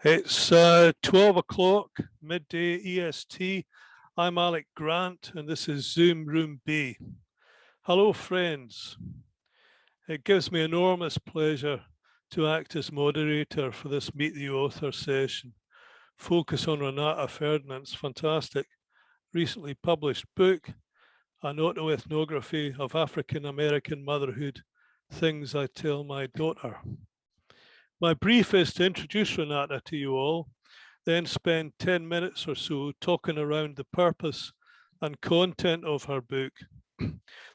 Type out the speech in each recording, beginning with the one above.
It's 12 o'clock, midday EST. I'm Alec Grant, and this is Zoom Room B. Hello, friends. It gives me enormous pleasure to act as moderator for this Meet the Author session. Focus on Renata Ferdinand's fantastic, recently published book, An Autoethnography of African American Motherhood, Things I Tell My Daughter. My brief is to introduce Renata to you all, then spend 10 minutes or so talking around the purpose and content of her book.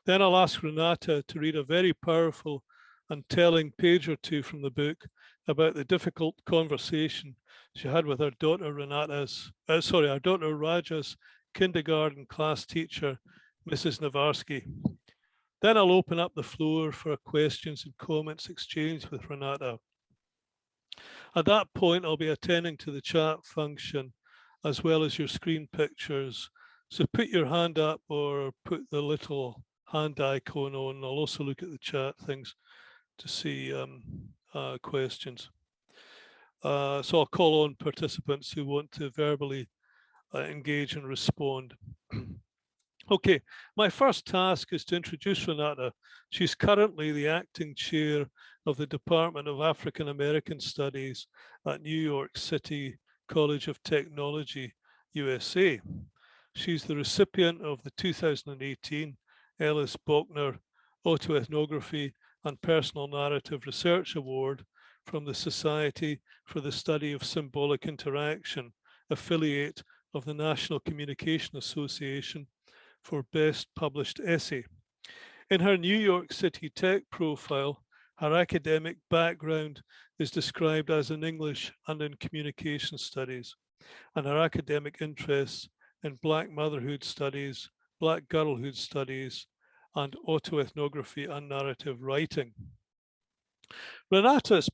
Then I'll ask Renata to read a very powerful and telling page or two from the book about the difficult conversation she had with her daughter our daughter Raja's kindergarten class teacher, Mrs. Navarsky. Then I'll open up the floor for questions and comments exchanged with Renata. At that point, I'll be attending to the chat function as well as your screen pictures. So put your hand up or put the little hand icon on. I'll also look at the chat things to see questions. So I'll call on participants who want to verbally engage and respond. Okay, my first task is to introduce Renata. She's currently the acting chair of the Department of African American Studies at New York City College of Technology, USA. She's the recipient of the 2018 Ellis Bochner Autoethnography and Personal Narrative Research Award from the Society for the Study of Symbolic Interaction, affiliate of the National Communication Association, for Best Published Essay. In her New York City Tech profile, her academic background is described as in English and in communication studies, and her academic interests in Black motherhood studies, Black girlhood studies, and autoethnography and narrative writing. Renata's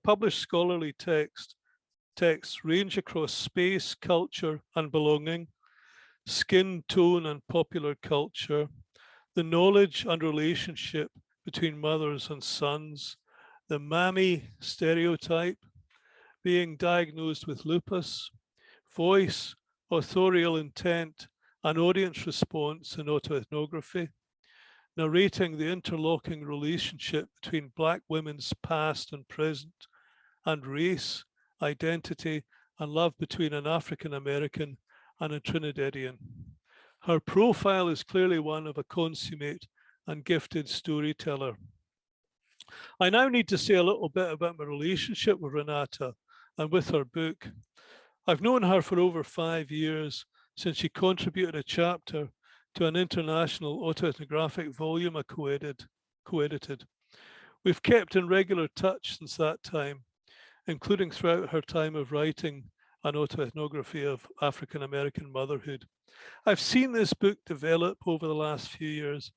published scholarly texts range across space, culture, and belonging, skin tone and popular culture, the knowledge and relationship between mothers and sons, the mammy stereotype, being diagnosed with lupus, voice, authorial intent, and audience response in autoethnography, narrating the interlocking relationship between Black women's past and present, and race, identity, and love between an African American and a Trinidadian. Her profile is clearly one of a consummate and gifted storyteller. I now need to say a little bit about my relationship with Renata and with her book. I've known her for over 5 years since she contributed a chapter to an international autoethnographic volume I co-edited. We've kept in regular touch since that time, including throughout her time of writing an autoethnography of African American motherhood. I've seen this book develop over the last few years,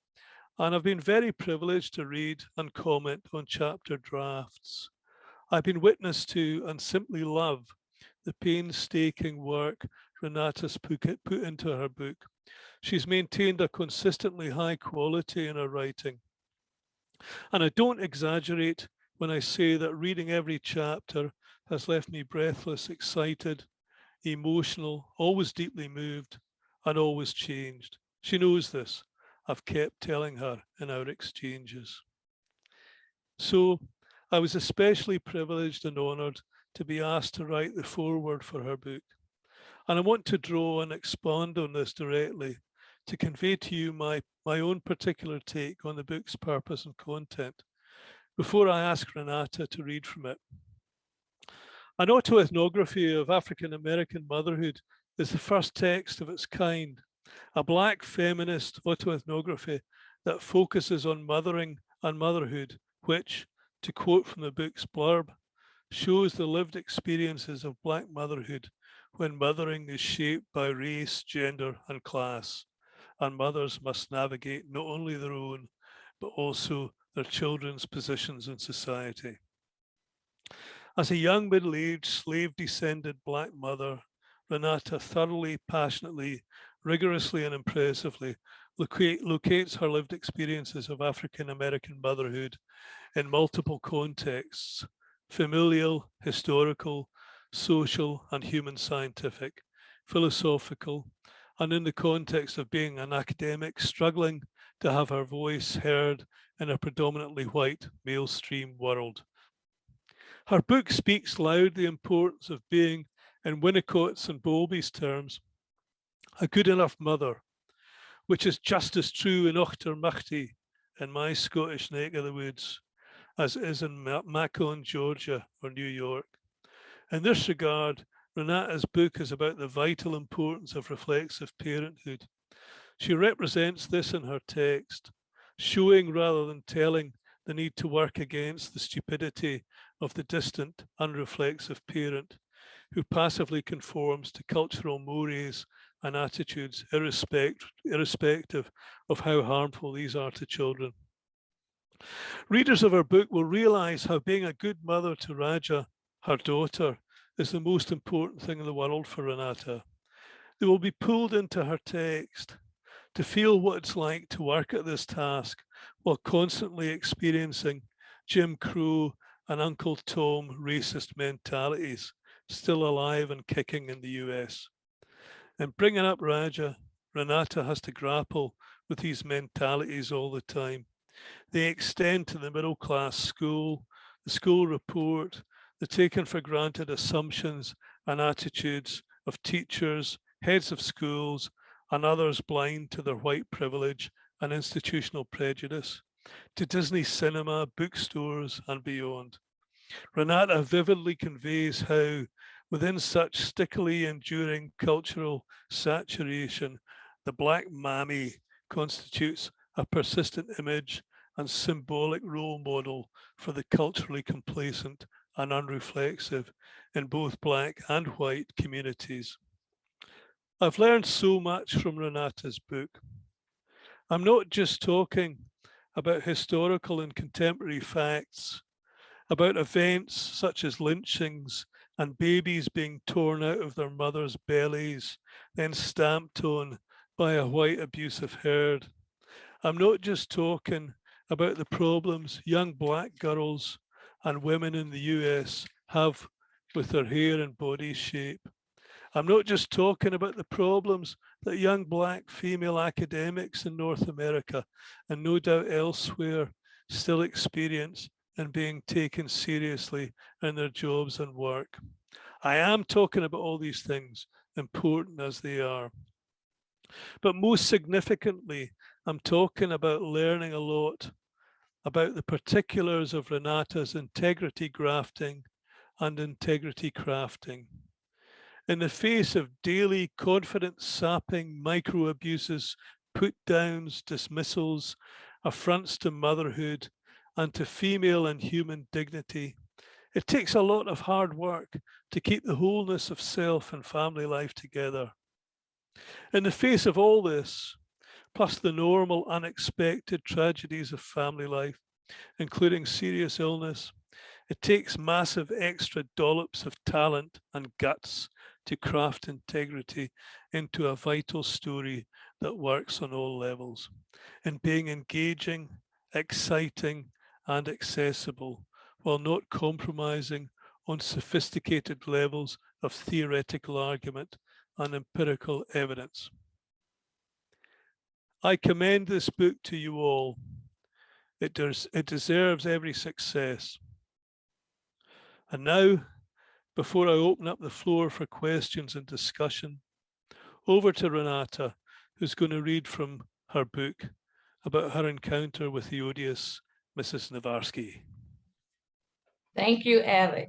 and I've been very privileged to read and comment on chapter drafts. I've been witness to and simply love the painstaking work Renata's put into her book. She's maintained a consistently high quality in her writing. And I don't exaggerate when I say that reading every chapter has left me breathless, excited, emotional, always deeply moved, and always changed. She knows this. I've kept telling her in our exchanges. So I was especially privileged and honored to be asked to write the foreword for her book. And I want to draw and expand on this directly to convey to you my own particular take on the book's purpose and content before I ask Renata to read from it. An autoethnography of African American motherhood is the first text of its kind, a Black feminist autoethnography that focuses on mothering and motherhood, which, to quote from the book's blurb, shows the lived experiences of Black motherhood when mothering is shaped by race, gender, and class, and mothers must navigate not only their own, but also their children's positions in society. As a young, middle-aged, slave-descended Black mother, Renata thoroughly, passionately, rigorously, and impressively locates her lived experiences of African American motherhood in multiple contexts: familial, historical, social, and human scientific, philosophical, and in the context of being an academic struggling to have her voice heard in a predominantly white mainstream world. Her book speaks loud the importance of being, in Winnicott's and Bowlby's terms, a good enough mother, which is just as true in Auchtermuchty, in my Scottish neck of the woods, as it is in Macon, Georgia, or New York. In this regard, Renata's book is about the vital importance of reflexive parenthood. She represents this in her text, showing rather than telling the need to work against the stupidity of the distant, unreflexive parent who passively conforms to cultural mores and attitudes irrespective of how harmful these are to children. Readers of her book will realize how being a good mother to Raja, her daughter, is the most important thing in the world for Renata. They will be pulled into her text to feel what it's like to work at this task while constantly experiencing Jim Crow and Uncle Tom racist mentalities still alive and kicking in the US. In bringing up Raja, Renata has to grapple with these mentalities all the time. They extend to the middle class school, the school report, the taken for granted assumptions and attitudes of teachers, heads of schools, and others blind to their white privilege and institutional prejudice, to Disney cinema, bookstores, and beyond. Renata vividly conveys how, within such stickily enduring cultural saturation, the black mammy constitutes a persistent image and symbolic role model for the culturally complacent and unreflexive in both black and white communities. I've learned so much from Renata's book. I'm not just talking about historical and contemporary facts, about events such as lynchings and babies being torn out of their mothers' bellies, then stamped on by a white abusive herd. I'm not just talking about the problems young black girls and women in the US have with their hair and body shape. I'm not just talking about the problems that young black female academics in North America and no doubt elsewhere still experience in being taken seriously in their jobs and work. I am talking about all these things, important as they are. But most significantly, I'm talking about learning a lot about the particulars of Renata's integrity grafting and integrity crafting. In the face of daily confidence sapping micro abuses, put downs, dismissals, affronts to motherhood and to female and human dignity, it takes a lot of hard work to keep the wholeness of self and family life together. In the face of all this, plus the normal unexpected tragedies of family life, including serious illness, it takes massive extra dollops of talent and guts to craft integrity into a vital story that works on all levels, in being engaging, exciting, and accessible, while not compromising on sophisticated levels of theoretical argument and empirical evidence. I commend this book to you all. It deserves every success. And now, before I open up the floor for questions and discussion, over to Renata, who's going to read from her book about her encounter with the odious Mrs. Navarsky. Thank you, Alec.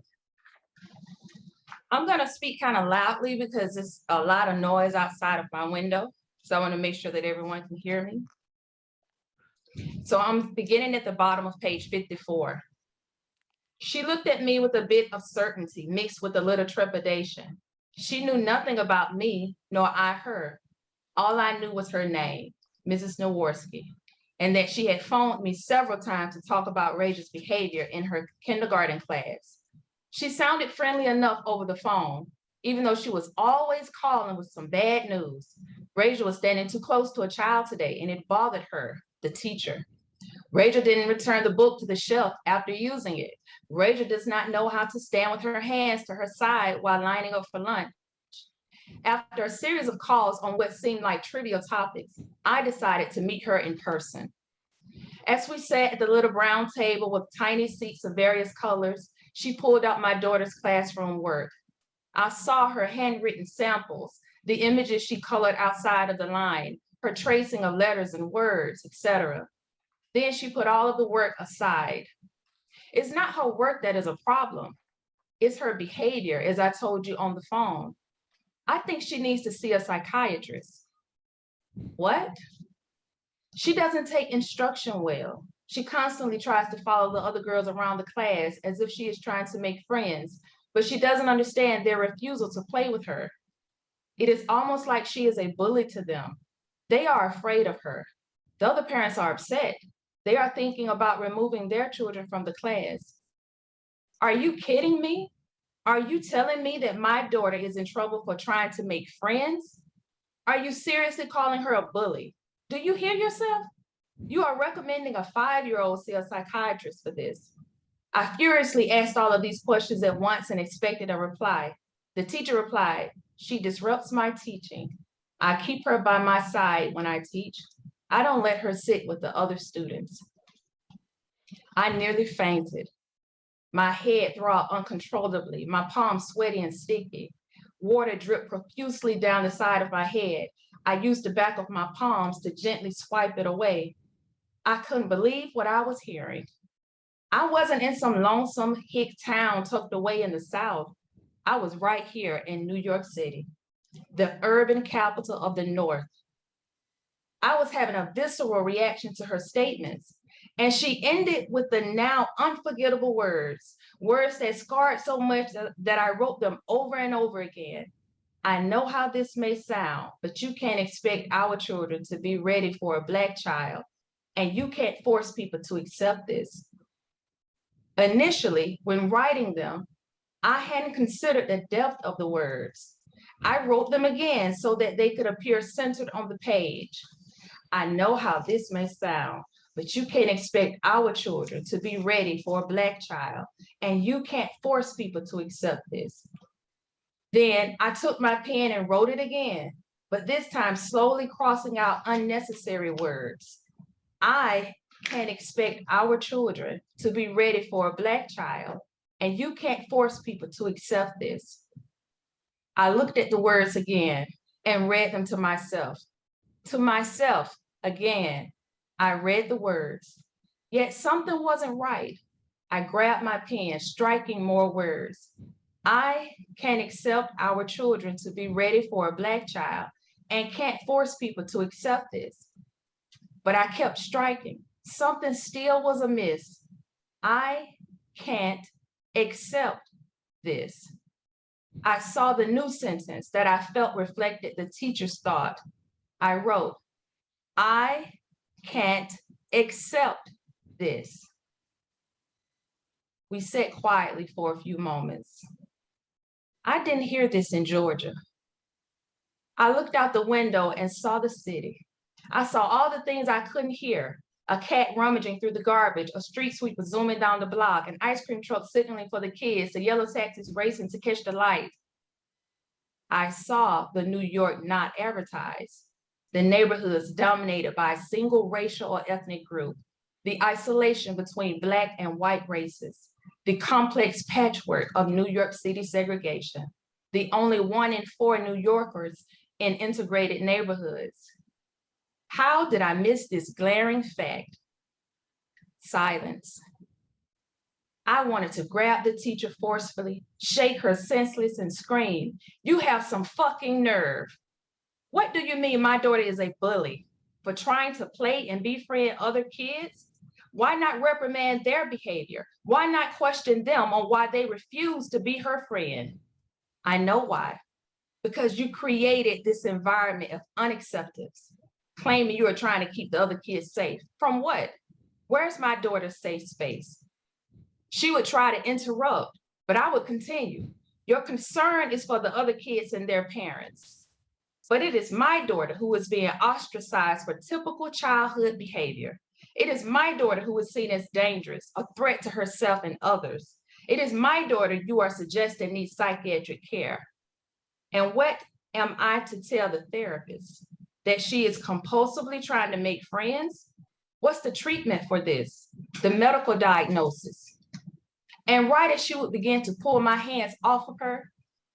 I'm going to speak kind of loudly because there's a lot of noise outside of my window. So I want to make sure that everyone can hear me. So I'm beginning at the bottom of page 54. She looked at me with a bit of certainty mixed with a little trepidation. She knew nothing about me, nor I her. All I knew was her name, Mrs. Navarsky, and that she had phoned me several times to talk about Raja's behavior in her kindergarten class. She sounded friendly enough over the phone, even though she was always calling with some bad news. Raja was standing too close to a child today, and it bothered her, the teacher. Rachel didn't return the book to the shelf after using it. Rachel does not know how to stand with her hands to her side while lining up for lunch. After a series of calls on what seemed like trivial topics, I decided to meet her in person. As we sat at the little brown table with tiny seats of various colors, she pulled out my daughter's classroom work. I saw her handwritten samples, the images she colored outside of the line, her tracing of letters and words, etc. Then she put all of the work aside. It's not her work that is a problem. It's her behavior, as I told you on the phone. I think she needs to see a psychiatrist. What? She doesn't take instruction well. She constantly tries to follow the other girls around the class as if she is trying to make friends, but she doesn't understand their refusal to play with her. It is almost like she is a bully to them. They are afraid of her. The other parents are upset. They are thinking about removing their children from the class. Are you kidding me? Are you telling me that my daughter is in trouble for trying to make friends? Are you seriously calling her a bully? Do you hear yourself? You are recommending a 5-year-old see a psychiatrist for this. I furiously asked all of these questions at once and expected a reply. The teacher replied, "She disrupts my teaching. I keep her by my side when I teach. I don't let her sit with the other students." I nearly fainted. My head throbbed uncontrollably, my palms sweaty and sticky. Water dripped profusely down the side of my head. I used the back of my palms to gently swipe it away. I couldn't believe what I was hearing. I wasn't in some lonesome hick town tucked away in the South. I was right here in New York City, the urban capital of the North. I was having a visceral reaction to her statements, and she ended with the now unforgettable words that scarred so much that I wrote them over and over again. I know how this may sound, but you can't expect our children to be ready for a Black child, and you can't force people to accept this. Initially, when writing them, I hadn't considered the depth of the words. I wrote them again so that they could appear centered on the page. I know how this may sound, but you can't expect our children to be ready for a Black child, and you can't force people to accept this. Then I took my pen and wrote it again, but this time slowly crossing out unnecessary words. I can't expect our children to be ready for a Black child, and you can't force people to accept this. I looked at the words again and read them to myself. To myself again, I read the words, yet something wasn't right. I grabbed my pen, striking more words. I can't accept our children to be ready for a Black child and can't force people to accept this. But I kept striking. Something still was amiss. I can't accept this. I saw the new sentence that I felt reflected the teacher's thought. I wrote, I can't accept this. We sat quietly for a few moments. I didn't hear this in Georgia. I looked out the window and saw the city. I saw all the things I couldn't hear: a cat rummaging through the garbage, a street sweeper zooming down the block, an ice cream truck signaling for the kids, the yellow taxis racing to catch the light. I saw the New York not advertised, the neighborhoods dominated by a single racial or ethnic group, the isolation between Black and white races, the complex patchwork of New York City segregation, the only 1 in 4 New Yorkers in integrated neighborhoods. How did I miss this glaring fact? Silence. I wanted to grab the teacher forcefully, shake her senseless, and scream, "You have some fucking nerve. What do you mean my daughter is a bully for trying to play and befriend other kids? Why not reprimand their behavior? Why not question them on why they refuse to be her friend?" I know why. Because you created this environment of unacceptance, claiming you are trying to keep the other kids safe. From what? Where's my daughter's safe space? She would try to interrupt, but I would continue. Your concern is for the other kids and their parents. But it is my daughter who is being ostracized for typical childhood behavior. It is my daughter who is seen as dangerous, a threat to herself and others. It is my daughter you are suggesting needs psychiatric care. And what am I to tell the therapist? That she is compulsively trying to make friends? What's the treatment for this? The medical diagnosis. And right as she would begin to pull my hands off of her,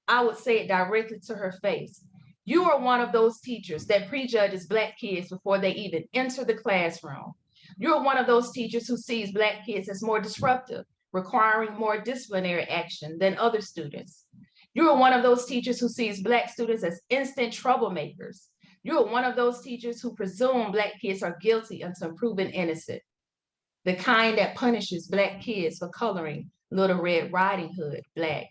I would say it directly to her face. You are one of those teachers that prejudges Black kids before they even enter the classroom. You're one of those teachers who sees Black kids as more disruptive, requiring more disciplinary action than other students. You're one of those teachers who sees Black students as instant troublemakers. You're one of those teachers who presume Black kids are guilty until proven innocent. The kind that punishes Black kids for coloring Little Red Riding Hood Black.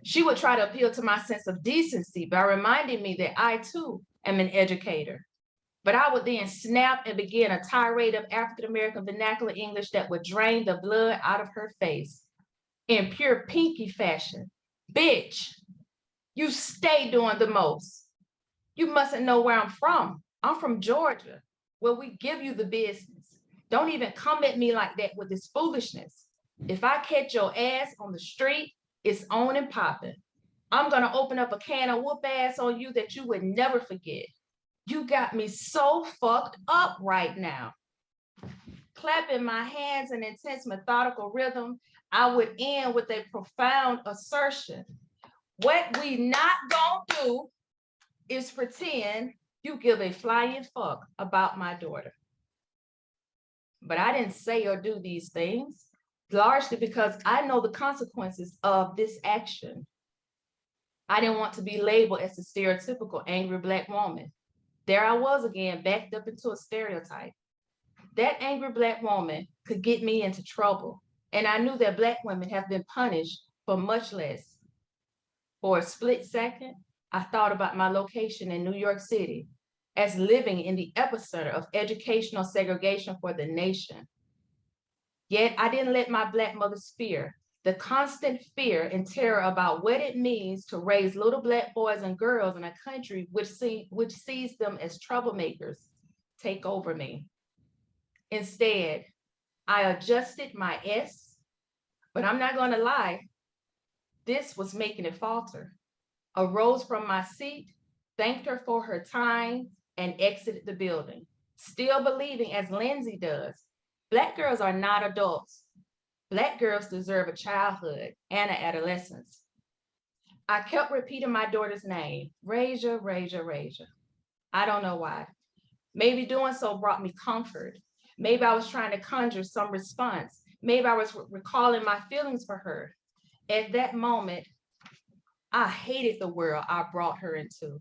She would try to appeal to my sense of decency by reminding me that I too am an educator. But I would then snap and begin a tirade of African-American vernacular English that would drain the blood out of her face. In pure Pinky fashion, bitch, you stay doing the most. You mustn't know where I'm from. I'm from Georgia, where we give you the business. Don't even come at me like that with this foolishness. If I catch your ass on the street, it's on and popping. I'm gonna open up a can of whoop ass on you that you would never forget. You got me so fucked up right now. Clapping my hands in intense methodical rhythm, I would end with a profound assertion. What we not gonna do is pretend you give a flying fuck about my daughter. But I didn't say or do these things, largely because I know the consequences of this action. I didn't want to be labeled as a stereotypical angry Black woman. There I was again, backed up into a stereotype. That angry Black woman could get me into trouble. And I knew that Black women have been punished for much less. For a split second, I thought about my location in New York City as living in the epicenter of educational segregation for the nation. Yet I didn't let my Black mother's fear, the constant fear and terror about what it means to raise little Black boys and girls in a country which sees them as troublemakers, take over me. Instead, I adjusted my S, but I'm not gonna lie, this was making it falter. Arose from my seat, thanked her for her time, and exited the building, still believing, as Lindsay does, Black girls are not adults. Black girls deserve a childhood and an adolescence. I kept repeating my daughter's name, Raja, Raja, Raja. I don't know why. Maybe doing so brought me comfort. Maybe I was trying to conjure some response. Maybe I was recalling my feelings for her. At that moment, I hated the world I brought her into.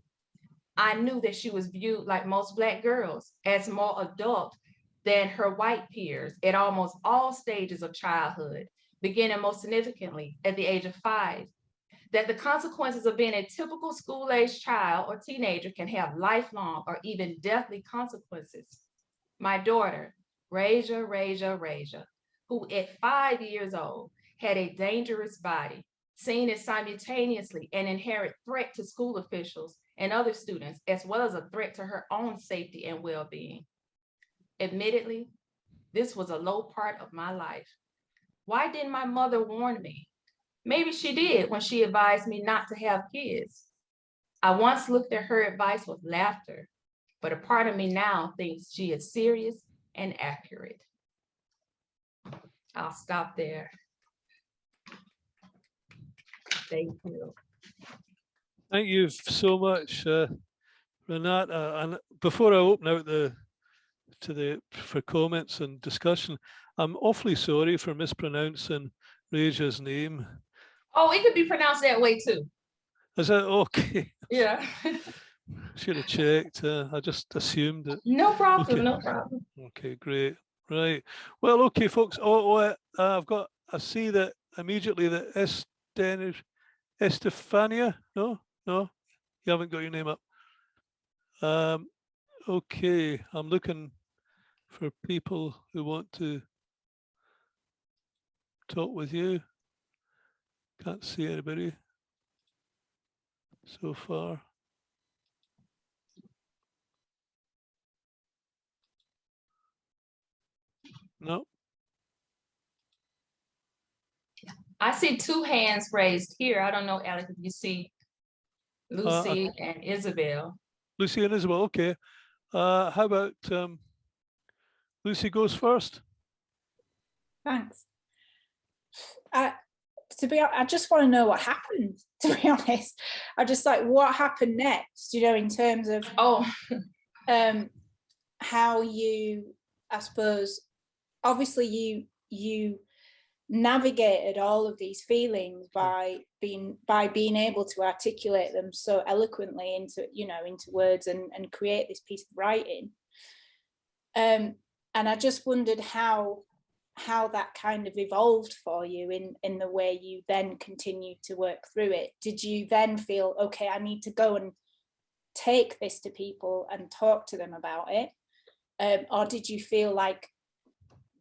I knew that she was viewed, like most Black girls, as more adult than her white peers at almost all stages of childhood, beginning most significantly at the age of 5. That the consequences of being a typical school-age child or teenager can have lifelong or even deathly consequences. My daughter, Raja, Raja, Raja, who at 5 years old had a dangerous body, seen as simultaneously an inherent threat to school officials and other students, as well as a threat to her own safety and well-being. Admittedly, this was a low part of my life. Why didn't my mother warn me? Maybe she did when she advised me not to have kids. I once looked at her advice with laughter, but a part of me now thinks she is serious and accurate. I'll stop there. Thank you. Thank you so much, Renata. And before I open out for comments and discussion, I'm awfully sorry for mispronouncing Raja's name. Oh, it could be pronounced that way too. Is that okay? Yeah. Should have checked. I just assumed it. No problem, Okay. no problem. Okay, great. Right. Well, okay, folks. I see that immediately that Estefania. No, you haven't got your name up. Okay, I'm looking for people who want to talk with you. Can't see anybody so far. No. I see two hands raised here. I don't know, Alec, if you see Lucy and Isabel. Lucy and Isabel, okay. How about Lucy goes first? Thanks. I just want to know what happened, to be honest. I just like, what happened next, in terms of how you, I suppose, obviously you navigated all of these feelings by being able to articulate them so eloquently into words and create this piece of writing. And I just wondered how that kind of evolved for you in the way you then continued to work through it. Did you then feel, okay, I need to go and take this to people and talk to them about it? Or did you feel like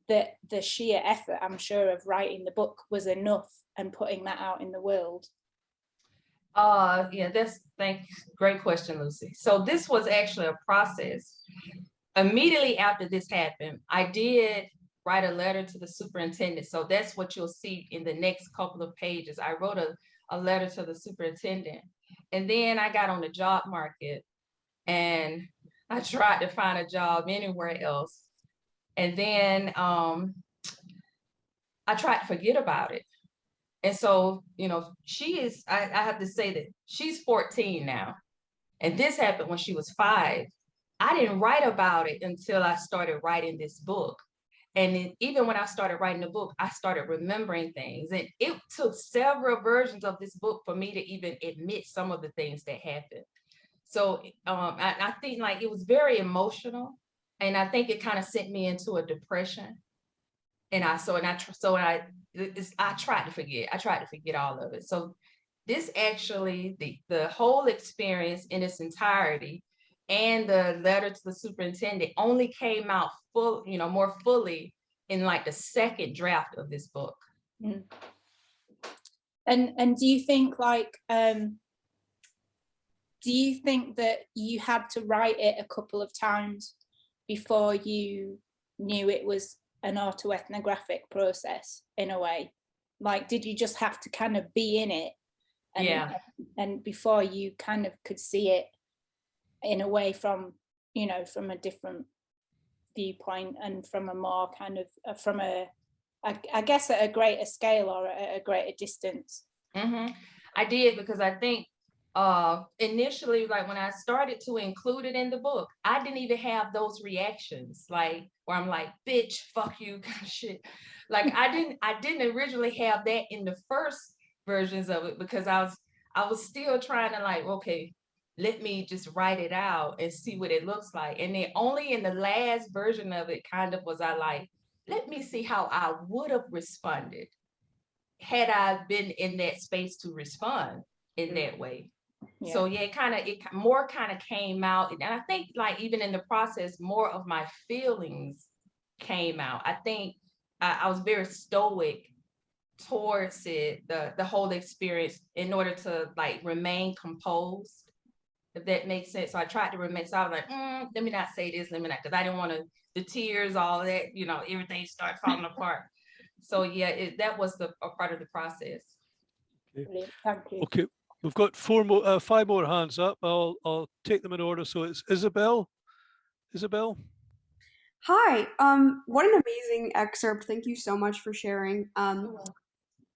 the sheer effort, I'm sure, of writing the book was enough and putting that out in the world? Yeah, great question, Lucy. So this was actually a process. Immediately after this happened, I did write a letter to the superintendent. So that's what you'll see in the next couple of pages. I wrote a letter to the superintendent. And then I got on the job market and I tried to find a job anywhere else. And then I tried to forget about it. And so, I have to say that she's 14 now. And this happened when she was 5. I didn't write about it until I started writing this book. And then even when I started writing the book, I started remembering things. And it took several versions of this book for me to even admit some of the things that happened. So I think like it was very emotional. And I think it kind of sent me into a depression. And I tried to forget. I tried to forget all of it. So this actually, the whole experience in its entirety and the letter to the superintendent only came out more fully in like the second draft of this book. Mm. And do you think that you had to write it a couple of times before you knew it was an autoethnographic process in a way? Like, did you just have to kind of be in it? And before you kind of could see it in a way from a different viewpoint and from a more kind of I guess at a greater scale or at a greater distance? Mm-hmm. I did, because I think initially, like when I started to include it in the book, I didn't even have those reactions, like where I'm like, bitch, fuck you, kind of shit. Like I didn't originally have that in the first versions of it, because I was still trying to like, okay, let me just write it out and see what it looks like. And then only in the last version of it kind of was I like, let me see how I would have responded had I been in that space to respond in that way. Yeah. So yeah, it more came out. And I think like even in the process, more of my feelings came out. I think I was very stoic towards it, the whole experience, in order to like remain composed, if that makes sense. So I tried to remain, so I was like, let me not say this, because I didn't want to, the tears, all of that, everything started falling apart. So yeah, that was a part of the process. Okay. Thank you. Okay, we've got 5 more hands up. I'll take them in order. So it's Isabel. Isabel. Hi. What an amazing excerpt. Thank you so much for sharing.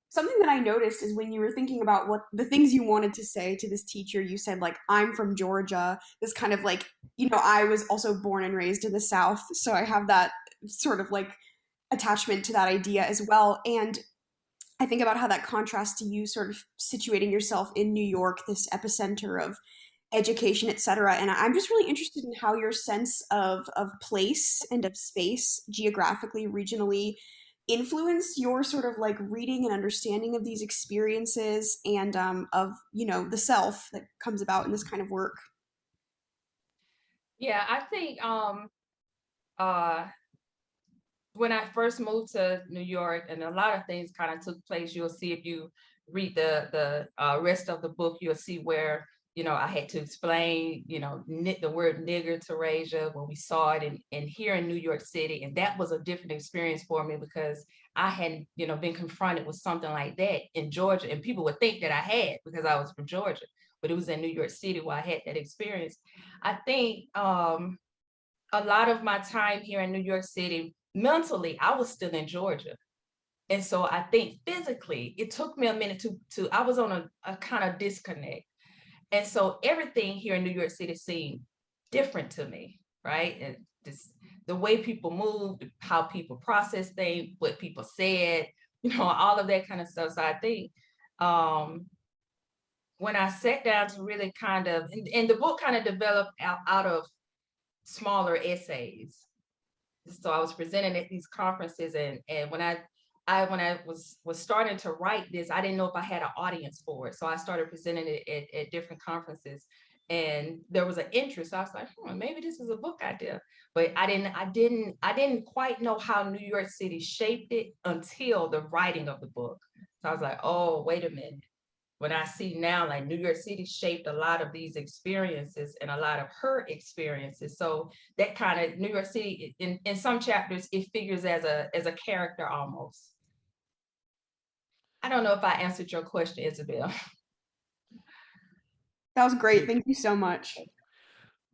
Something that I noticed is when you were thinking about what the things you wanted to say to this teacher, you said like, I'm from Georgia. This kind of like, I was also born and raised in the South, so I have that sort of like attachment to that idea as well. And I think about how that contrasts to you sort of situating yourself in New York, this epicenter of education, et cetera. And I'm just really interested in how your sense of place and of space, geographically, regionally, influenced your sort of like reading and understanding of these experiences and of, the self that comes about in this kind of work. Yeah, I think when I first moved to New York, and a lot of things kind of took place. You'll see if you read the rest of the book, you'll see where, I had to explain, the word nigger to Raja when we saw it and here in New York City. And that was a different experience for me because I hadn't, been confronted with something like that in Georgia. And people would think that I had because I was from Georgia, but it was in New York City where I had that experience. I think a lot of my time here in New York City, mentally, I was still in Georgia. And so I think physically, it took me a minute to I was on a kind of disconnect. And so everything here in New York City seemed different to me, right? And the way people moved, how people process things, what people said, all of that kind of stuff. So I think when I sat down to really kind of, and the book kind of developed out of smaller essays. So I was presenting at these conferences, and when I was starting to write this, I didn't know if I had an audience for it. So I started presenting it at different conferences, and there was an interest. So I was like, maybe this is a book idea. But I didn't quite know how New York City shaped it until the writing of the book. So I was like, oh, wait a minute. When I see now, like New York City shaped a lot of these experiences and a lot of her experiences. So that kind of New York City, in some chapters, it figures as a character almost. I don't know if I answered your question, Isabel. That was great. Thank you so much.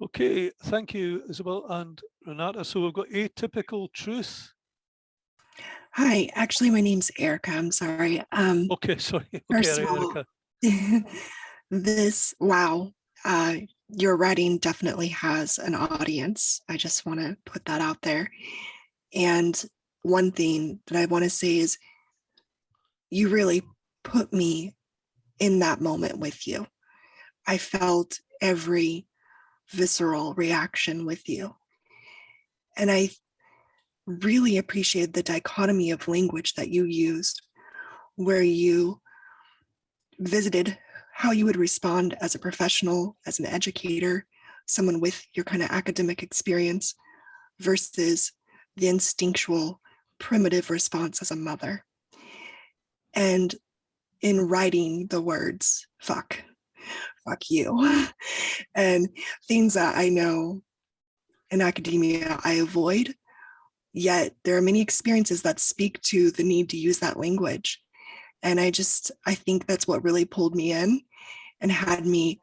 Okay, thank you, Isabel and Renata. So we've got Atypical Truth. Hi, actually, my name's Erica. I'm sorry. Okay, sorry. Okay, First of right, all, Erica. wow, your writing definitely has an audience. I just want to put that out there. And one thing that I want to say is you really put me in that moment with you. I felt every visceral reaction with you. And I really appreciated the dichotomy of language that you used, where you visited how you would respond as a professional, as an educator, someone with your kind of academic experience, versus the instinctual, primitive response as a mother. And in writing the words, fuck you, and things that I know in academia I avoid, yet there are many experiences that speak to the need to use that language. And I think that's what really pulled me in and had me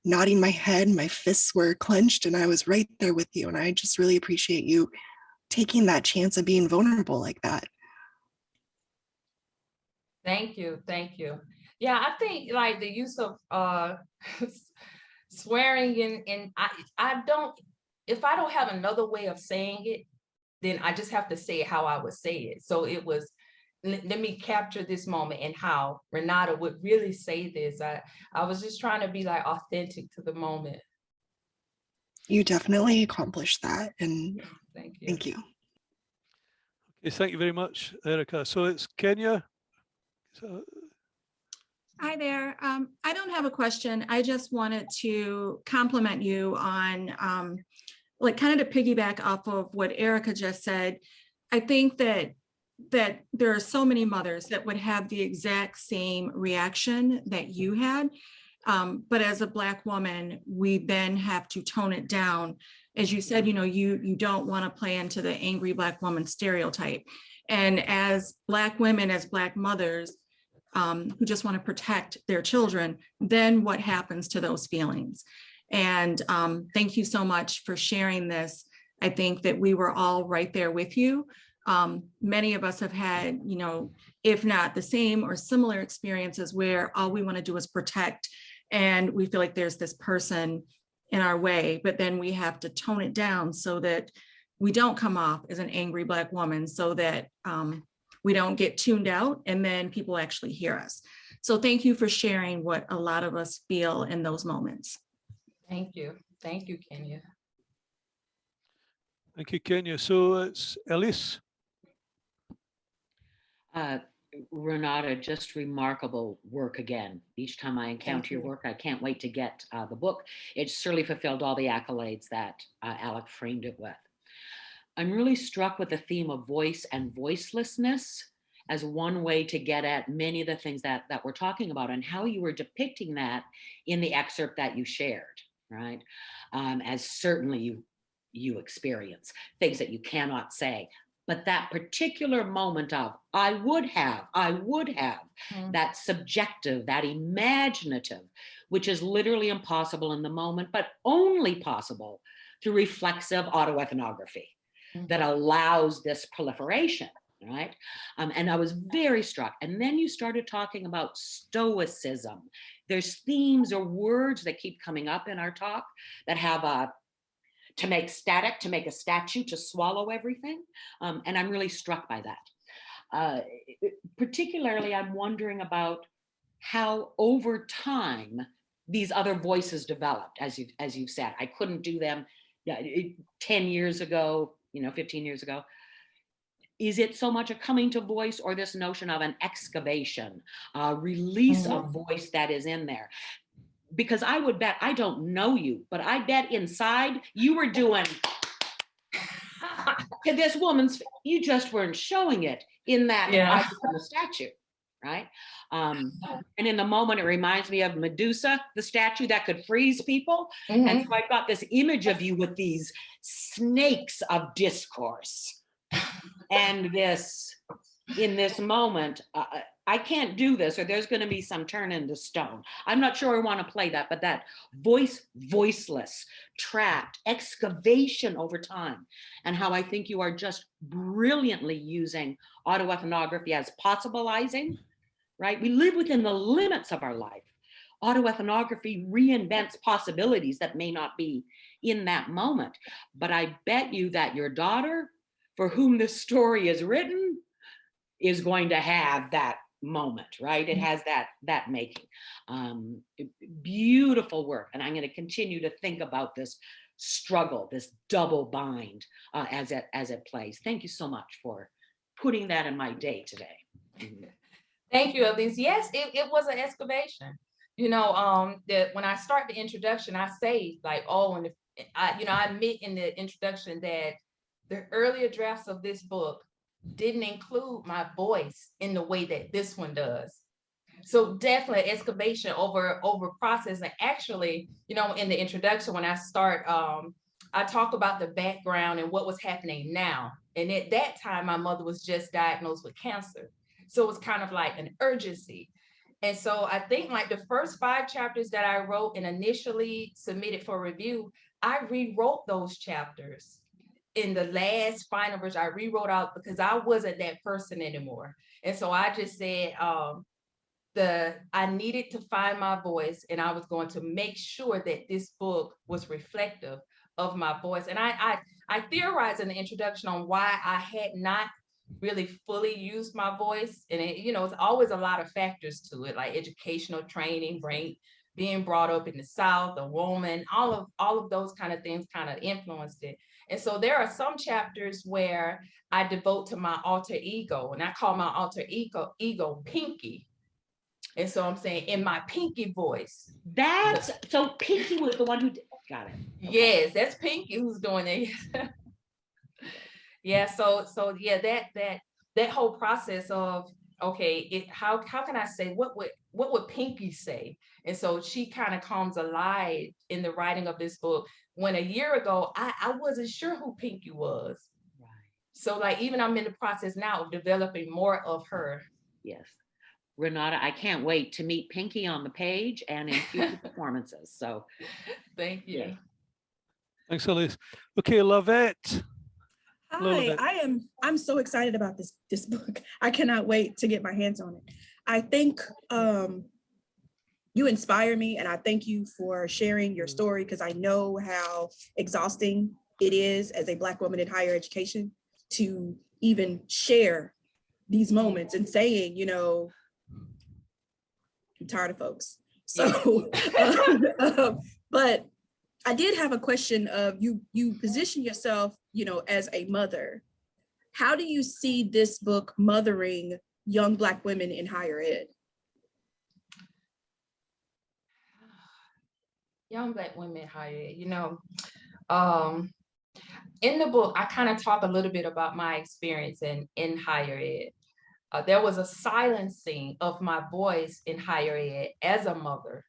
nodding my head. My fists were clenched and I was right there with you. And I just really appreciate you taking that chance of being vulnerable like that. Thank you. Thank you. Yeah, I think like the use of swearing and I don't, if I don't have another way of saying it, then I just have to say it how I would say it. So it was, let me capture this moment and how Renata would really say this. I was just trying to be like authentic to the moment. You definitely accomplished that. And thank you. Thank you. Okay, thank you very much, Erica. So it's Kenya. Hi there. I don't have a question. I just wanted to compliment you on like kind of to piggyback off of what Erica just said. I think that there are so many mothers that would have the exact same reaction that you had. But as a Black woman, we then have to tone it down. As you said, you don't want to play into the angry Black woman stereotype. And as Black women, as Black mothers, who just want to protect their children, then what happens to those feelings? And thank you so much for sharing this. I think that we were all right there with you. Many of us have had, if not the same or similar experiences where all we want to do is protect, and we feel like there's this person in our way, but then we have to tone it down so that we don't come off as an angry Black woman, so that we don't get tuned out and then people actually hear us. So thank you for sharing what a lot of us feel in those moments. Thank you. Thank you, Kenya. Thank you, Kenya. So it's Elise. Renata, just remarkable work again. Each time I encounter your work, I can't wait to get the book. It certainly fulfilled all the accolades that Alec framed it with. I'm really struck with the theme of voice and voicelessness as one way to get at many of the things that we're talking about, and how you were depicting that in the excerpt that you shared, right? As certainly you experience things that you cannot say. But that particular moment of, I would have, that subjective, that imaginative, which is literally impossible in the moment, but only possible through reflexive autoethnography that allows this proliferation, right? And I was very struck. And then you started talking about stoicism. There's themes or words that keep coming up in our talk that have to make static, to make a statue, to swallow everything. And I'm really struck by that. Particularly, I'm wondering about how over time these other voices developed, as you've said. I couldn't do them 10 years ago, 15 years ago. Is it so much a coming to voice, or this notion of an excavation, a release of voice that is in there? Because I would bet, I don't know you, but I bet inside you were doing to this woman's, you just weren't showing it in that I become a statue, right? And in the moment, it reminds me of Medusa, the statue that could freeze people. And so I've got this image of you with these snakes of discourse. And this, in this moment, I can't do this, or there's going to be some turn into stone. I'm not sure I want to play that, but that voiceless, trapped, excavation over time, and how I think you are just brilliantly using autoethnography as possibilizing, right? We live within the limits of our life. Autoethnography reinvents possibilities that may not be in that moment. But I bet you that your daughter, for whom this story is written, is going to have that moment, right? It has that making. Beautiful work. And I'm going to continue to think about this struggle, this double bind as it plays. Thank you so much for putting that in my day today. Thank you, Elise. Yes, it was an excavation. When I start the introduction, I say like, I admit in the introduction that the earlier drafts of this book didn't include my voice in the way that this one does. So definitely excavation over process. And actually, in the introduction, when I start, I talk about the background and what was happening now. And at that time, my mother was just diagnosed with cancer. So it was kind of like an urgency. And so I think like the first 5 chapters that I wrote and initially submitted for review, I rewrote those chapters. In the last final version, I rewrote out because I wasn't that person anymore. And so I just said, I needed to find my voice, and I was going to make sure that this book was reflective of my voice. And I theorized in the introduction on why I had not really fully used my voice. And it's always a lot of factors to it, like educational training, being brought up in the South, a woman, all of those kind of things kind of influenced it. And so there are some chapters where I devote to my alter ego, and I call my alter ego Pinky. And so I'm saying in my Pinky voice. So Pinky was the one who got it. Okay. Yes, that's Pinky who's doing it. Yeah. So yeah, that whole process of, okay, how can I say, what would Pinky say? And so she kind of comes alive in the writing of this book, when a year ago, I wasn't sure who Pinky was. Right. So like, even I'm in the process now of developing more of her. Yes. Renata, I can't wait to meet Pinky on the page and in future performances. So thank you. Yeah. Thanks, Elise. Okay, Lavette. Hi, I'm so excited about this book. I cannot wait to get my hands on it. I think you inspire me, and I thank you for sharing your story, because I know how exhausting it is as a Black woman in higher education to even share these moments and saying, I'm tired of folks. So, but I did have a question of you position yourself, as a mother. How do you see this book mothering young Black women in higher ed? Young Black women in higher ed, in the book, I kind of talk a little bit about my experience in higher ed. there was a silencing of my voice in higher ed as a mother.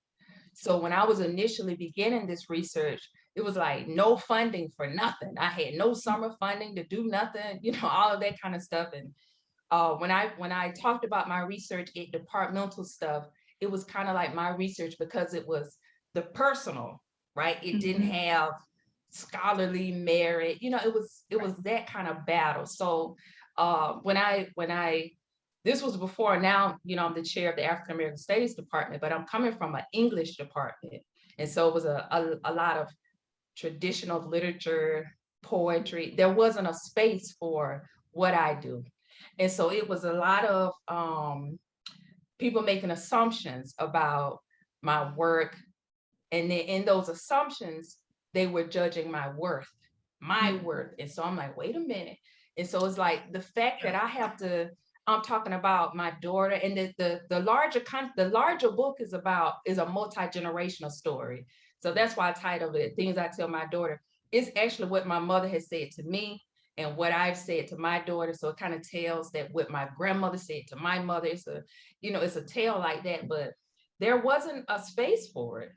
So when I was initially beginning this research, it was like no funding for nothing. I had no summer funding to do nothing, you know, all of that kind of stuff. And when I talked about my research at departmental stuff, it was kind of like my research because it was the personal, right? It didn't have scholarly merit, you know, it was that kind of battle. So when I this was before, now, you know, I'm the chair of the African American Studies department, but I'm coming from an English department. And so it was a lot of traditional literature, poetry. There wasn't a space for what I do. And so it was a lot of people making assumptions about my work. And then in those assumptions, they were judging my worth. And so I'm like, wait a minute. And so it's like the fact that I have to, I'm talking about my daughter, and the larger book is a multi-generational story. So that's why I titled it Things I Tell My Daughter. It's actually what my mother has said to me and what I've said to my daughter. So it kind of tells that what my grandmother said to my mother. It's a tale like that, but there wasn't a space for it.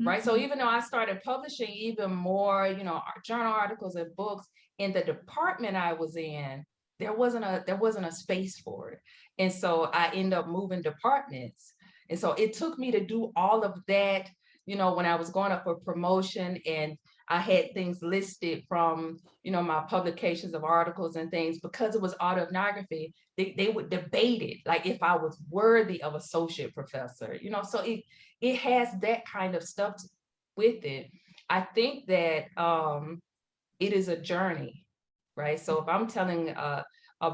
Right. So even though I started publishing even more, you know, journal articles and books in the department I was in, there wasn't a space for it. And so I ended up moving departments. And so it took me to do all of that, you know, when I was going up for promotion, and I had things listed from, you know, my publications of articles and things, because it was autoethnography, they would debate it, like if I was worthy of associate professor, you know, so it has that kind of stuff with it. I think that it is a journey, right? So if I'm telling a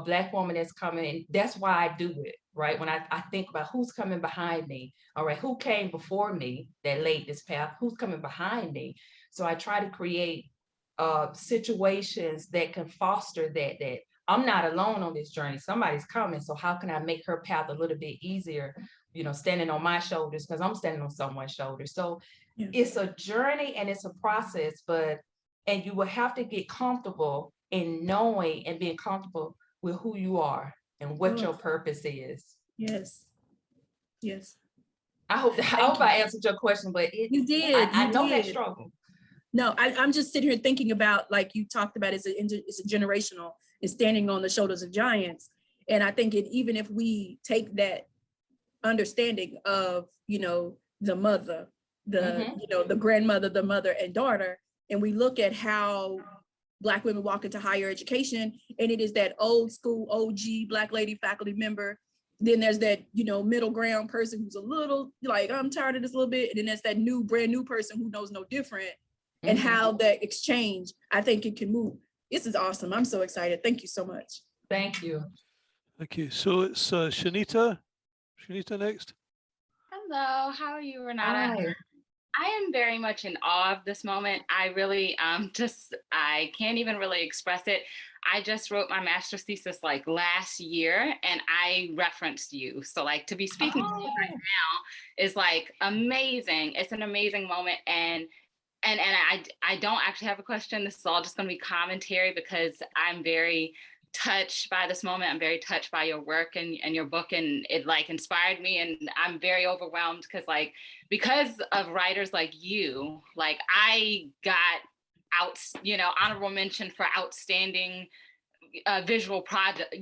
Black woman that's coming, that's why I do it, right? When I think about who's coming behind me, all right, who came before me that laid this path, who's coming behind me? So I try to create situations that can foster that I'm not alone on this journey. Somebody's coming. So how can I make her path a little bit easier, you know, standing on my shoulders, because I'm standing on someone's shoulders. So it's a journey and it's a process, and you will have to get comfortable in knowing and being comfortable with who you are and what your purpose is. Yes. I hope I answered your question, but you did. I know that struggle. No, I'm just sitting here thinking about, like you talked about, it's a generational, it's standing on the shoulders of giants. And I think even if we take that understanding of, you know, the mother, you know, the grandmother, the mother and daughter, and we look at how Black women walk into higher education, and it is that old school OG Black lady faculty member. Then there's that, you know, middle ground person who's a little like, I'm tired of this a little bit. And then there's that brand new person who knows no different. And how that exchange, I think it can move. This is awesome. I'm so excited. Thank you so much. Thank you. Okay, so it's Shanita. Shanita next. Hello, how are you, Renata? Hi. I am very much in awe of this moment. I really I can't even really express it. I just wrote my master's thesis like last year, and I referenced you. So like to be speaking to you right now is like amazing. It's an amazing moment. And I don't actually have a question. This is all just going to be commentary because I'm very touched by this moment. I'm very touched by your work and your book, and it like inspired me. And I'm very overwhelmed because of writers like you, like I got honorable mention for outstanding visual project.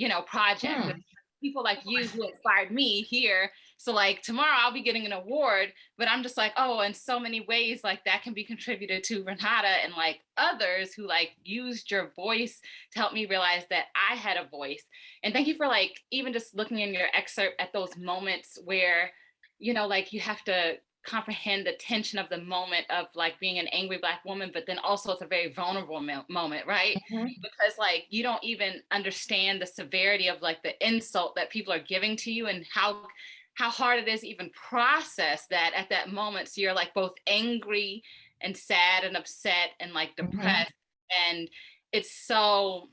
People like you who inspired me here. So like tomorrow I'll be getting an award, but I'm just like, oh, in so many ways, like that can be contributed to Renata and like others who like used your voice to help me realize that I had a voice. And thank you for like, even just looking in your excerpt at those moments where, you know, like you have to comprehend the tension of the moment of like being an angry Black woman, but then also it's a very vulnerable moment, right? Because like you don't even understand the severity of like the insult that people are giving to you and how hard it is to even process that at that moment. So you're like both angry and sad and upset and like depressed. And it's so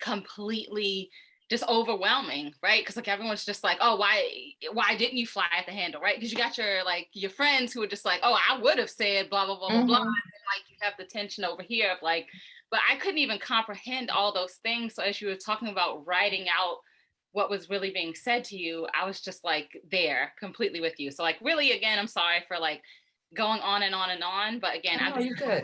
completely just overwhelming, right? Because like everyone's just like, oh, why didn't you fly at the handle, right? Because you got your friends who are just like, oh, I would have said blah blah blah blah blah. And like you have the tension over here of like, but I couldn't even comprehend all those things. So as you were talking about writing out what was really being said to you, I was just like there completely with you. So like really, again, I'm sorry for like going on and on and on. But again, No, I'm just you're good.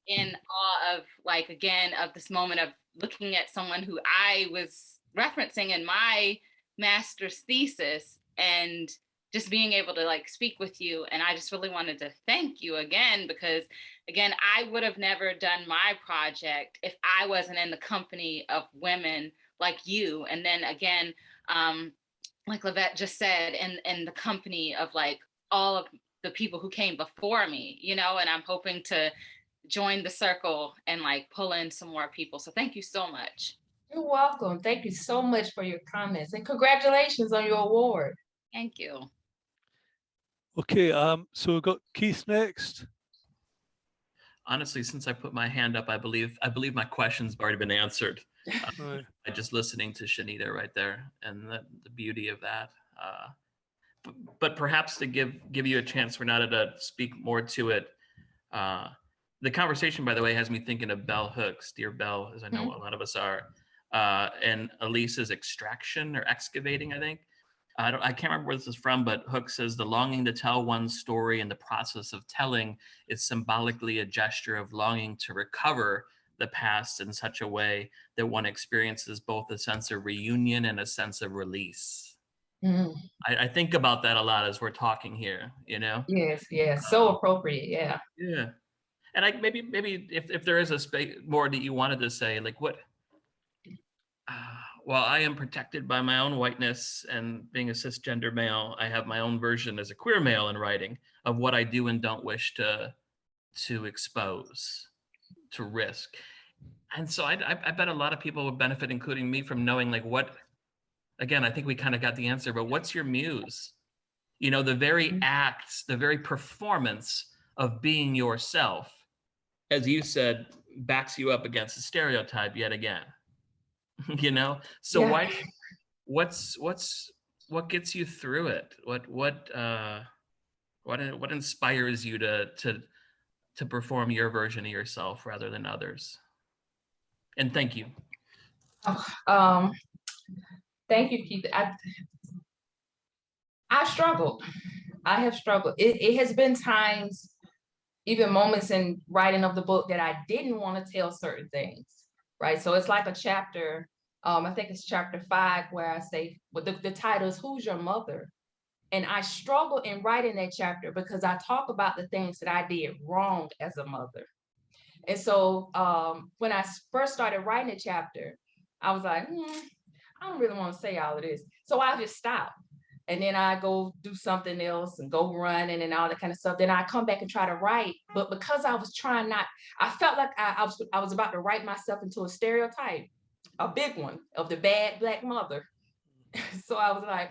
in awe of like, again, of this moment of looking at someone who I was referencing in my master's thesis and just being able to like speak with you. And I just really wanted to thank you again, because again, I would have never done my project if I wasn't in the company of women like you. And then again, like Lavette just said, in the company of like all of the people who came before me, you know, and I'm hoping to join the circle and like pull in some more people. So thank you so much. You're welcome. Thank you so much for your comments, and congratulations on your award. Thank you. Okay, so we've got Keith next. Honestly, since I put my hand up, I believe my question's already been answered Right. by just listening to Shanita right there, and the beauty of that. But perhaps to give you a chance, Renata, to speak more to it. The conversation, by the way, has me thinking of Bell Hooks, dear Bell, as I know a lot of us are, and Elise's extraction or excavating, I think. I can't remember where this is from, but Hooks says the longing to tell one's story and the process of telling is symbolically a gesture of longing to recover the past in such a way that one experiences both a sense of reunion and a sense of release. I think about that a lot as we're talking here, you know? Yes, yes, so appropriate, yeah. Yeah. And maybe if there is a space more that you wanted to say, like what, while I am protected by my own whiteness and being a cisgender male, I have my own version as a queer male in writing of what I do and don't wish to expose, to risk. And so I bet a lot of people would benefit, including me, from knowing like what, again, I think we kind of got the answer, but what's your muse? You know, the very acts, the very performance of being yourself, as you said, backs you up against a stereotype yet again. You know, so Yeah. what gets you through it? What inspires you to perform your version of yourself rather than others? And thank you. Thank you, Keith. I struggled. I have struggled. It has been times, even moments in writing of the book, that I didn't want to tell certain things, right? So it's like a chapter, I think it's chapter 5, where I say, well, the title is Who's Your Mother? And I struggle in writing that chapter because I talk about the things that I did wrong as a mother. And so when I first started writing the chapter, I was like, I don't really want to say all of this. So I just stopped. And then I go do something else and go running and all that kind of stuff. Then I come back and try to write. But because I was trying not, I felt like I was about to write myself into a stereotype, a big one, of the bad Black mother. So I was like,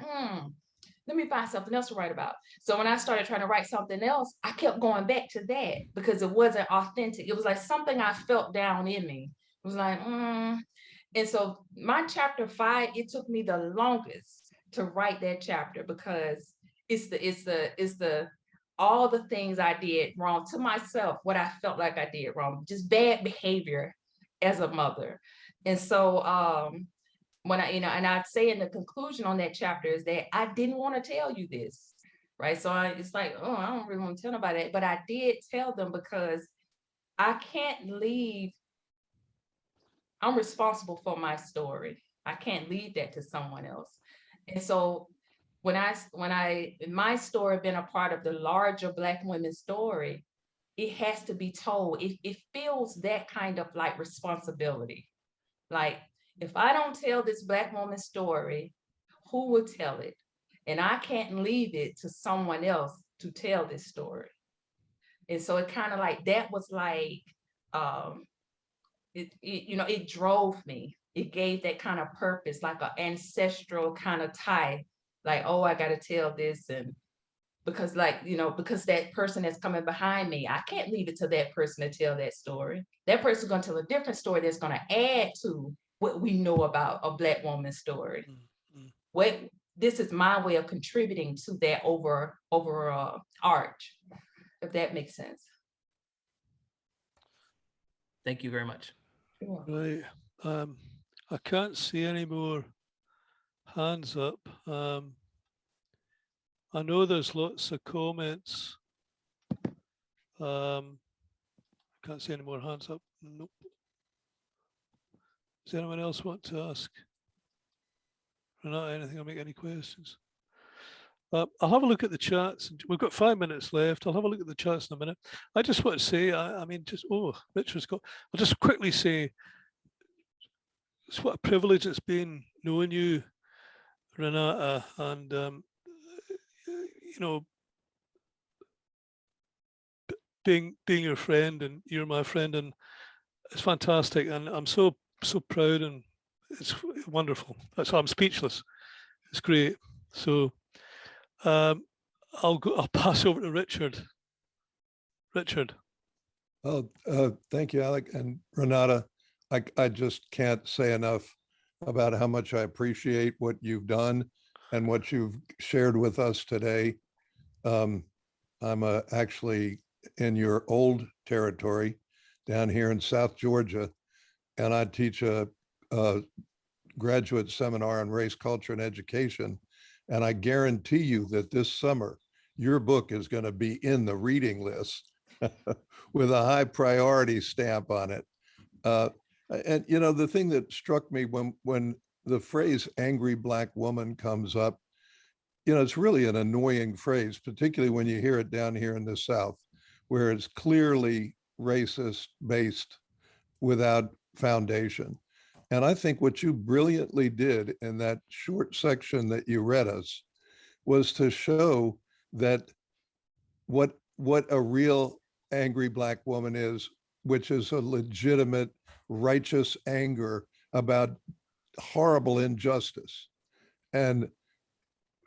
let me find something else to write about. So when I started trying to write something else, I kept going back to that because it wasn't authentic. It was like something I felt down in me. It was like, And so my chapter 5, it took me the longest to write that chapter because it's the all the things I did wrong to myself, what I felt like I did wrong, just bad behavior as a mother. And so when and I'd say in the conclusion on that chapter is that I didn't want to tell you this, right? So it's like, I don't really want to tell nobody that, but I did tell them because I can't leave. I'm responsible for my story. I can't leave that to someone else. And so when my story been a part of the larger Black women's story, it has to be told. It feels that kind of like responsibility. Like, if I don't tell this Black woman's story, who will tell it? And I can't leave it to someone else to tell this story. And so it kind of like, that was like, it drove me. It gave that kind of purpose, like an ancestral kind of tie, like, oh, I got to tell this. And because because that person that's coming behind me, I can't leave it to that person to tell that story. That person's going to tell a different story that's going to add to what we know about a Black woman's story. This is my way of contributing to that overall arch, if that makes sense. Thank you very much. Sure. Right. I can't see any more hands up. I know there's lots of comments. Can't see any more hands up. Nope. Does anyone else want to ask Renata anything or make any questions? I'll have a look at the chats. We've got 5 minutes left. I'll have a look at the chats in a minute. I just want to say, I mean, Richard's got, I'll just quickly say, it's what a privilege it's been knowing you, Renata, and, you know, being your friend, and you're my friend, and it's fantastic. And I'm so proud, and it's wonderful. I'm speechless. It's great. So, I'll pass over to Richard. Richard. Oh, thank you, Alec and Renata. I just can't say enough about how much I appreciate what you've done and what you've shared with us today. I'm actually in your old territory down here in South Georgia, and I teach a graduate seminar on race, culture, and education. And I guarantee you that this summer, your book is going to be in the reading list with a high priority stamp on it. And, you know, the thing that struck me when the phrase angry Black woman comes up, you know, it's really an annoying phrase, particularly when you hear it down here in the South, where it's clearly racist based without foundation. And I think what you brilliantly did in that short section that you read us was to show that what a real angry Black woman is, which is a legitimate, righteous anger about horrible injustice. And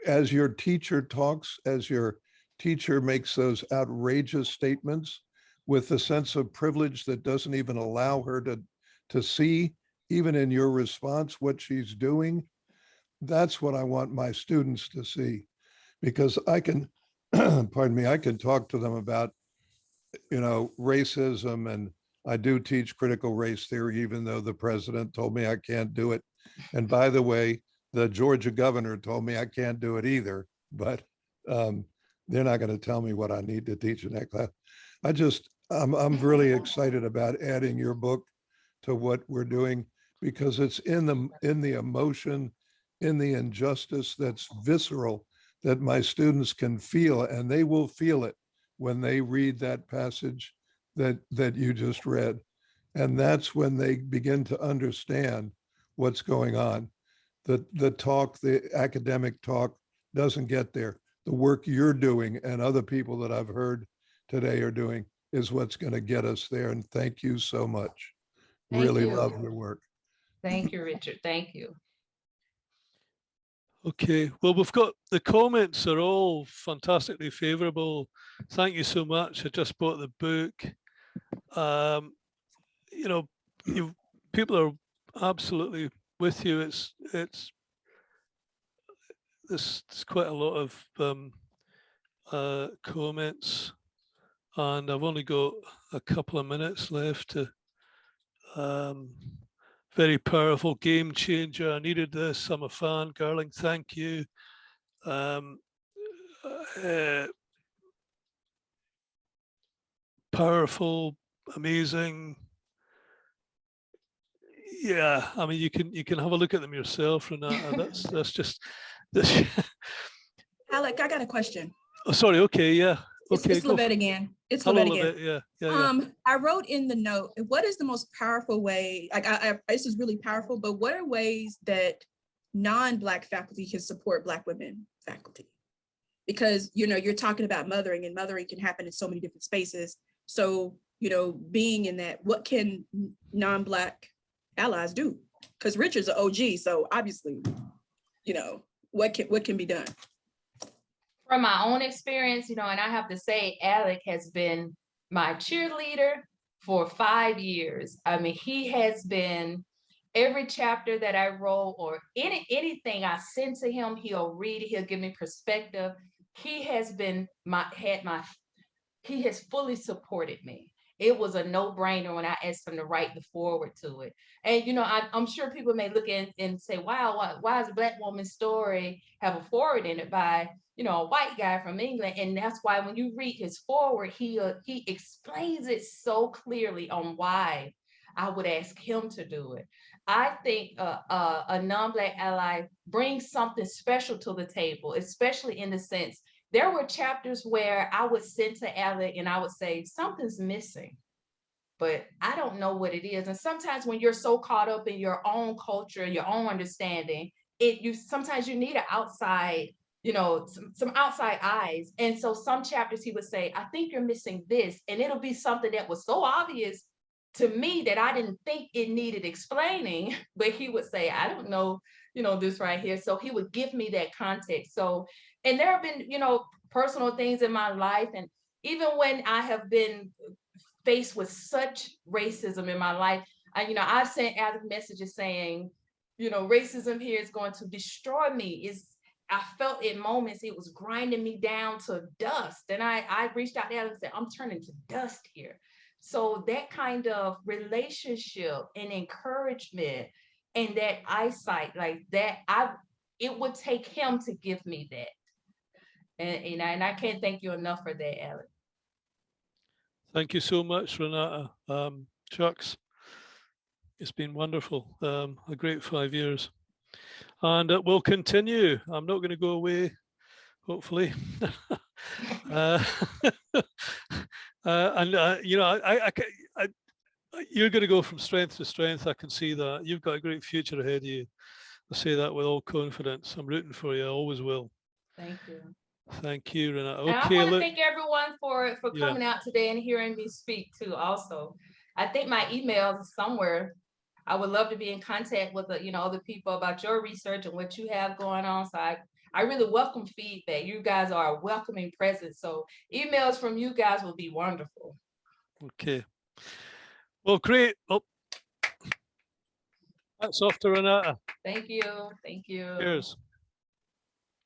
as your teacher talks, as your teacher makes those outrageous statements with the sense of privilege that doesn't even allow her to see, even in your response, what she's doing, that's what I want my students to see. Because I can, pardon me, I can talk to them about, you know, racism, and I do teach critical race theory, even though the president told me I can't do it. And by the way, the Georgia governor told me I can't do it either, but they're not going to tell me what I need to teach in that class. I'm really excited about adding your book to what we're doing, because it's in the emotion, in the injustice that's visceral, that my students can feel, and they will feel it when they read that passage that you just read. And that's when they begin to understand what's going on. The academic talk doesn't get there. The work you're doing and other people that I've heard today are doing is what's going to get us there. And thank you so much. Really love your work. Thank you, Richard. Thank you. Okay, well, we've got the comments are all fantastically favorable. Thank you so much. I just bought the book. You know, people are absolutely with you. There's quite a lot of comments, and I've only got a couple of minutes left to. Very powerful, game changer. I needed this. I'm a fan, Garling. Thank you. Powerful, amazing. Yeah, I mean, you can have a look at them yourself, Renata. That's just. Alec, I got a question. Oh, sorry. Okay, yeah. Okay, it's Lavette again. It's Hello, Lavette again. Lavette. Yeah. I wrote in the note, what is the most powerful way? Like, this is really powerful, but what are ways that non-Black faculty can support Black women faculty? Because, you know, you're talking about mothering, and mothering can happen in so many different spaces. So, you know, being in that, what can non-Black allies do? Because Richard's an OG, so obviously, you know, what can be done? From my own experience, you know, and I have to say, Alec has been my cheerleader for 5 years. I mean, he has been every chapter that I wrote or anything I send to him, he'll read it, he'll give me perspective. He has been he has fully supported me. it was a no-brainer when I asked him to write the foreword to it. And, you know, I'm sure people may look in and say, wow, why does a Black woman's story have a foreword in it by, you know, a white guy from England? And that's why when you read his foreword, he explains it so clearly on why I would ask him to do it. I think a non-Black ally brings something special to the table, especially in the sense, there were chapters where I would send to Alec and I would say, something's missing, but I don't know what it is. And sometimes when you're so caught up in your own culture, your own understanding, sometimes you need an outside, you know, some outside eyes. And so some chapters he would say, I think you're missing this. And it'll be something that was so obvious to me that I didn't think it needed explaining, but he would say, I don't know, you know, this right here. So he would give me that context. So, and there have been, you know, personal things in my life. And even when I have been faced with such racism in my life, you know, I've sent out messages saying, you know, racism here is going to destroy me. I felt in moments it was grinding me down to dust. And I reached out there and said, I'm turning to dust here. So that kind of relationship and encouragement and that eyesight like that, it would take him to give me that. And I can't thank you enough for that, Alec. Thank you so much, Renata. Chucks, it's been wonderful. A great 5 years. And it will continue. I'm not going to go away, hopefully. You know, you're going to go from strength to strength. I can see that. You've got a great future ahead of you. I say that with all confidence. I'm rooting for you. I always will. Thank you. Thank you, Renata. And Okay, I want to thank everyone for coming out today and hearing me speak too. Also, I think my email is somewhere. I would love to be in contact with you know, other people about your research and what you have going on. So I really welcome feedback. You guys are a welcoming presence. So emails from you guys will be wonderful. Okay. Well, great. Oh, that's off to Renata. Thank you. Thank you. Cheers.